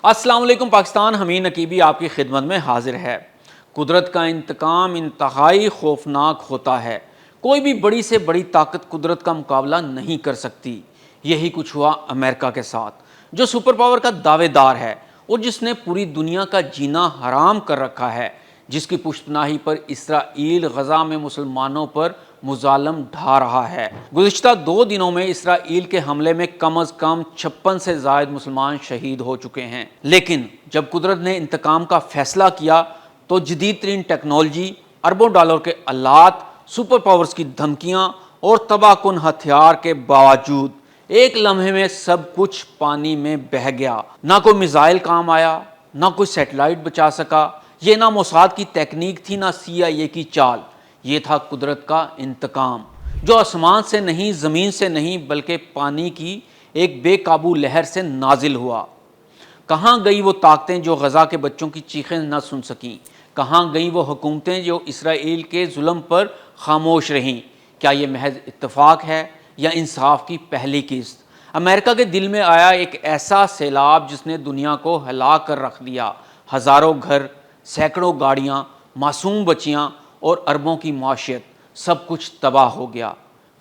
السلام علیکم پاکستان، حمید نقیبی آپ کی خدمت میں حاضر ہے۔ قدرت کا انتقام انتہائی خوفناک ہوتا ہے۔ کوئی بھی بڑی سے بڑی طاقت قدرت کا مقابلہ نہیں کر سکتی۔ یہی کچھ ہوا امریکہ کے ساتھ، جو سپر پاور کا دعوے دار ہے اور جس نے پوری دنیا کا جینا حرام کر رکھا ہے، جس کی پشت پناہی پر اسرائیل غزہ میں مسلمانوں پر مظالم ڈھا رہا ہے۔ گزشتہ 2 دنوں میں اسرائیل کے حملے میں کم از کم 56 سے زائد مسلمان شہید ہو چکے ہیں۔ لیکن جب قدرت نے انتقام کا فیصلہ کیا تو جدید ترین ٹیکنالوجی، اربوں ڈالر کے آلات، سپر پاورز کی دھمکیاں اور تباہ کن ہتھیار کے باوجود ایک لمحے میں سب کچھ پانی میں بہہ گیا۔ نہ کوئی میزائل کام آیا، نہ کوئی سیٹلائٹ بچا سکا۔ یہ نہ موساد کی تکنیک تھی، نہ CIA کی چال۔ یہ تھا قدرت کا انتقام، جو آسمان سے نہیں، زمین سے نہیں، بلکہ پانی کی ایک بے قابو لہر سے نازل ہوا۔ کہاں گئی وہ طاقتیں جو غزہ کے بچوں کی چیخیں نہ سن سکیں؟ کہاں گئیں وہ حکومتیں جو اسرائیل کے ظلم پر خاموش رہیں؟ کیا یہ محض اتفاق ہے یا انصاف کی پہلی قسط؟ امریکہ کے دل میں آیا ایک ایسا سیلاب جس نے دنیا کو ہلا کر رکھ دیا۔ ہزاروں گھر، سینکڑوں گاڑیاں، معصوم بچیاں اور اربوں کی معیشت، سب کچھ تباہ ہو گیا۔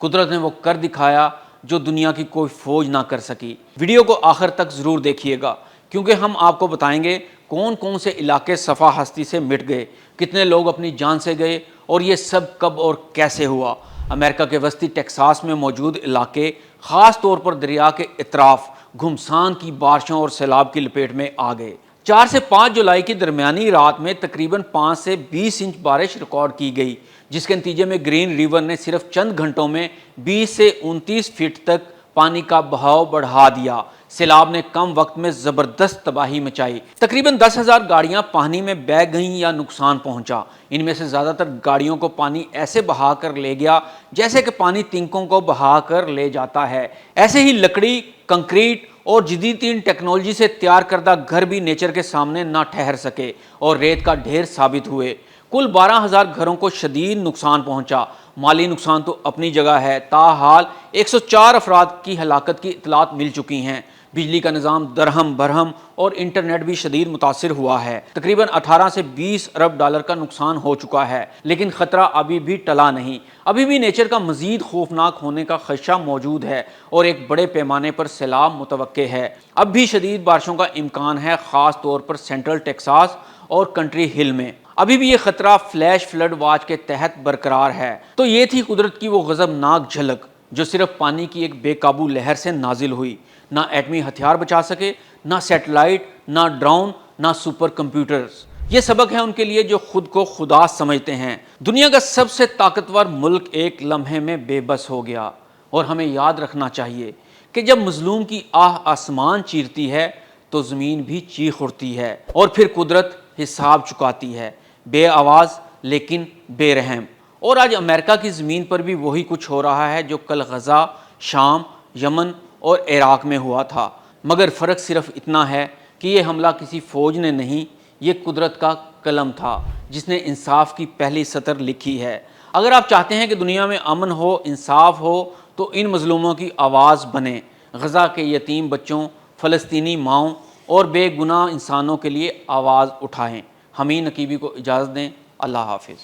قدرت نے وہ کر دکھایا جو دنیا کی کوئی فوج نہ کر سکی۔ ویڈیو کو آخر تک ضرور دیکھیے گا، کیونکہ ہم آپ کو بتائیں گے کون کون سے علاقے صفحہ ہستی سے مٹ گئے، کتنے لوگ اپنی جان سے گئے اور یہ سب کب اور کیسے ہوا۔ امریکہ کے وسطی ٹیکساس میں موجود علاقے، خاص طور پر دریا کے اطراف، گھمسان کی بارشوں اور سیلاب کی لپیٹ میں آ گئے۔ 4 سے 5 جولائی کی درمیانی رات میں تقریباً 5 سے 20 انچ بارش ریکارڈ کی گئی، جس کے نتیجے میں گرین ریور نے صرف چند گھنٹوں میں 20 سے 29 فٹ تک پانی کا بہاؤ بڑھا دیا۔ سیلاب نے کم وقت میں زبردست تباہی مچائی۔ تقریباً 10,000 گاڑیاں پانی میں بہہ گئیں یا نقصان پہنچا۔ ان میں سے زیادہ تر گاڑیوں کو پانی ایسے بہا کر لے گیا جیسے کہ پانی تنکوں کو بہا کر لے جاتا ہے۔ ایسے ہی لکڑی، کنکریٹ اور جدید ترین ٹیکنالوجی سے تیار کردہ گھر بھی نیچر کے سامنے نہ ٹھہر سکے اور ریت کا ڈھیر ثابت ہوئے۔ کل 12,000 گھروں کو شدید نقصان پہنچا۔ مالی نقصان تو اپنی جگہ ہے، تاحال 104 افراد کی ہلاکت کی اطلاعات مل چکی ہیں۔ بجلی کا نظام درہم برہم اور انٹرنیٹ بھی شدید متاثر ہوا ہے۔ تقریباً 18 سے 20 ارب ڈالر کا نقصان ہو چکا ہے، لیکن خطرہ ابھی بھی ٹلا نہیں۔ ابھی بھی نیچر کا مزید خوفناک ہونے کا خدشہ موجود ہے اور ایک بڑے پیمانے پر سیلاب متوقع ہے۔ اب بھی شدید بارشوں کا امکان ہے، خاص طور پر سینٹرل ٹیکساس اور کنٹری ہل میں۔ ابھی بھی یہ خطرہ فلیش فلڈ واچ کے تحت برقرار ہے۔ تو یہ تھی قدرت کی وہ غضبناک جھلک جو صرف پانی کی ایک بے قابو لہر سے نازل ہوئی۔ نہ ایٹمی ہتھیار بچا سکے، نہ سیٹلائٹ، نہ ڈرون، نہ سپر کمپیوٹرز۔ یہ سبق ہے ان کے لیے جو خود کو خدا سمجھتے ہیں۔ دنیا کا سب سے طاقتور ملک ایک لمحے میں بے بس ہو گیا، اور ہمیں یاد رکھنا چاہیے کہ جب مظلوم کی آہ آسمان چیرتی ہے تو زمین بھی چیخ اٹھتی ہے، اور پھر قدرت حساب چکاتی ہے، بے آواز لیکن بے رحم۔ اور آج امریکہ کی زمین پر بھی وہی کچھ ہو رہا ہے جو کل غزہ، شام، یمن اور عراق میں ہوا تھا، مگر فرق صرف اتنا ہے کہ یہ حملہ کسی فوج نے نہیں، یہ قدرت کا قلم تھا جس نے انصاف کی پہلی سطر لکھی ہے۔ اگر آپ چاہتے ہیں کہ دنیا میں امن ہو، انصاف ہو، تو ان مظلوموں کی آواز بنیں۔ غزہ کے یتیم بچوں، فلسطینی ماؤں اور بے گناہ انسانوں کے لیے آواز اٹھائیں۔ حمید نقیبی کو اجازت دیں۔ اللہ حافظ۔